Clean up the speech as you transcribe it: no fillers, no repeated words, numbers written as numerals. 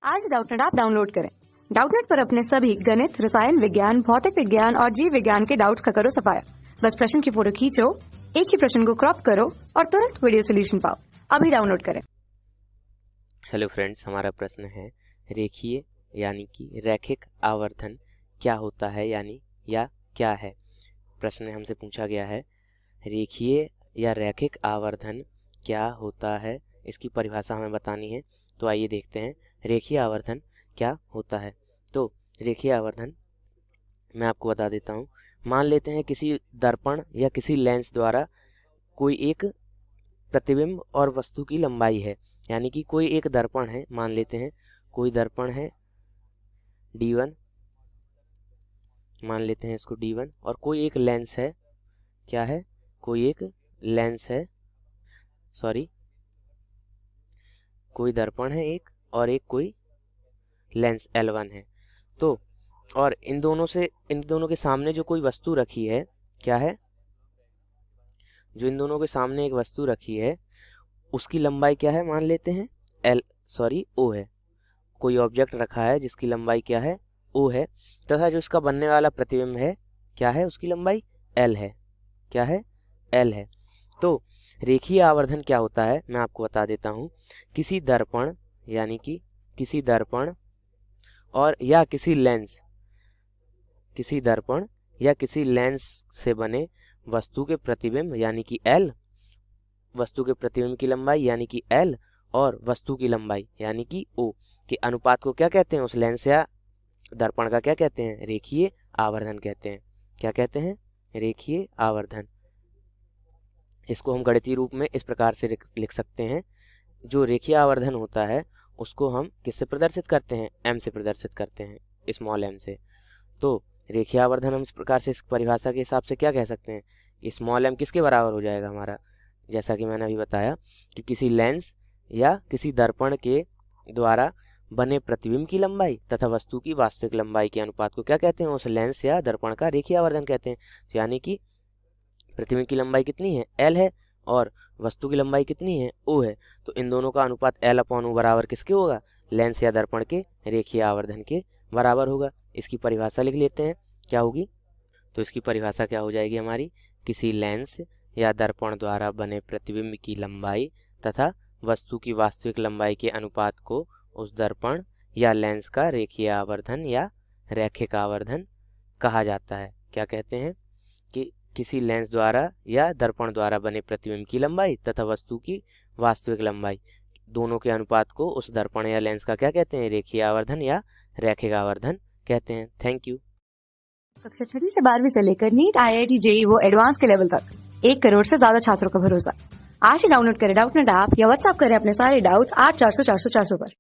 आज Doubtnut app download करें। Doubtnut पर अपने सभी गणित, रसायन विज्ञान, भौतिक विज्ञान और जीव विज्ञान के डाउट्स का करो सफाया। बस प्रश्न की फोटो खींचो, एक ही प्रश्न को क्रॉप करो और तुरंत वीडियो सोल्यूशन पाओ। अभी डाउनलोड करें। हेलो फ्रेंड्स, हमारा प्रश्न है रेखीय यानी कि रैखिक आवर्धन क्या होता है यानी या क्या है। प्रश्न में हमसे पूछा गया है रेखीय या रैखिक आवर्धन क्या होता है, इसकी परिभाषा हमें बतानी है। तो आइए देखते हैं रेखीय आवर्धन क्या होता है। तो रेखीय आवर्धन मैं आपको बता देता हूँ। मान लेते हैं किसी दर्पण या किसी लेंस द्वारा कोई एक प्रतिबिंब और वस्तु की लंबाई है, यानी कि कोई एक दर्पण है, मान लेते हैं कोई दर्पण है D1, मान लेते हैं इसको D1, और कोई एक लेंस है, क्या है, कोई एक लेंस है, कोई दर्पण है एक और एक कोई लेंस L1 है। तो और इन दोनों के सामने जो कोई वस्तु रखी है, क्या है, जो इन दोनों के सामने एक वस्तु रखी है उसकी लंबाई क्या है, मान लेते हैं O है। कोई ऑब्जेक्ट रखा है जिसकी लंबाई क्या है, O है, तथा जो इसका बनने वाला प्रतिबिंब है क्या है, उसकी लंबाई L है, क्या है, L है। तो रेखीय आवर्धन क्या होता है मैं आपको बता देता हूँ। किसी दर्पण यानी कि किसी दर्पण और या किसी लेंस से बने वस्तु के प्रतिबिंब यानी कि L, वस्तु के प्रतिबिंब की लंबाई यानी कि L और वस्तु की लंबाई यानी कि O के अनुपात को क्या कहते हैं, उस लेंस या दर्पण का क्या कहते हैं, रेखीय आवर्धन कहते हैं। क्या कहते हैं, रेखीय आवर्धन। इसको हम गणितीय रूप में इस प्रकार से लिख सकते हैं। जो रेखीय आवर्धन होता है उसको हम किससे प्रदर्शित करते हैं, m से प्रदर्शित करते हैं, स्मॉल m से। तो रेखीय आवर्धन हम इस प्रकार से इस परिभाषा के हिसाब से क्या कह सकते हैं, स्मॉल m किसके बराबर हो जाएगा हमारा, जैसा कि मैंने अभी बताया कि किसी लेंस या किसी दर्पण के द्वारा बने प्रतिबिंब की लंबाई तथा वस्तु की वास्तविक लंबाई के अनुपात को क्या कहते हैं, उस लेंस या दर्पण का रेखीय आवर्धन कहते हैं। तो यानी कि प्रतिबिंब की लंबाई कितनी है, L है, और वस्तु की लंबाई कितनी है, O है। तो इन दोनों का अनुपात L/O बराबर किसके होगा, लेंस या दर्पण के रेखीय आवर्धन के बराबर होगा। इसकी परिभाषा लिख लेते हैं, क्या होगी। तो इसकी परिभाषा क्या हो जाएगी हमारी, किसी लेंस या दर्पण द्वारा बने प्रतिबिंब की लंबाई तथा वस्तु की वास्तविक लंबाई के अनुपात को उस दर्पण या लेंस का रेखीय आवर्धन या रैखिक आवर्धन कहा जाता है। क्या कहते हैं कि किसी लेंस द्वारा या दर्पण द्वारा बने प्रतिबिंब की लंबाई तथा वस्तु की वास्तविक लंबाई दोनों के अनुपात को उस दर्पण या लेंस का क्या कहते हैं, रेखीय आवर्धन या रैखिक आवर्धन कहते हैं। Thank you. कक्षा 6 से 12वीं से लेकर नीट, IIT, JEE वो एडवांस के लेवल तक 1 करोड़ से ज्यादा छात्रों का भरोसा। आज ही डाउनलोड करें डाउटनेट ऐप या व्हाट्सएप करें अपने सारे डाउट्स 8400 400 400 पर।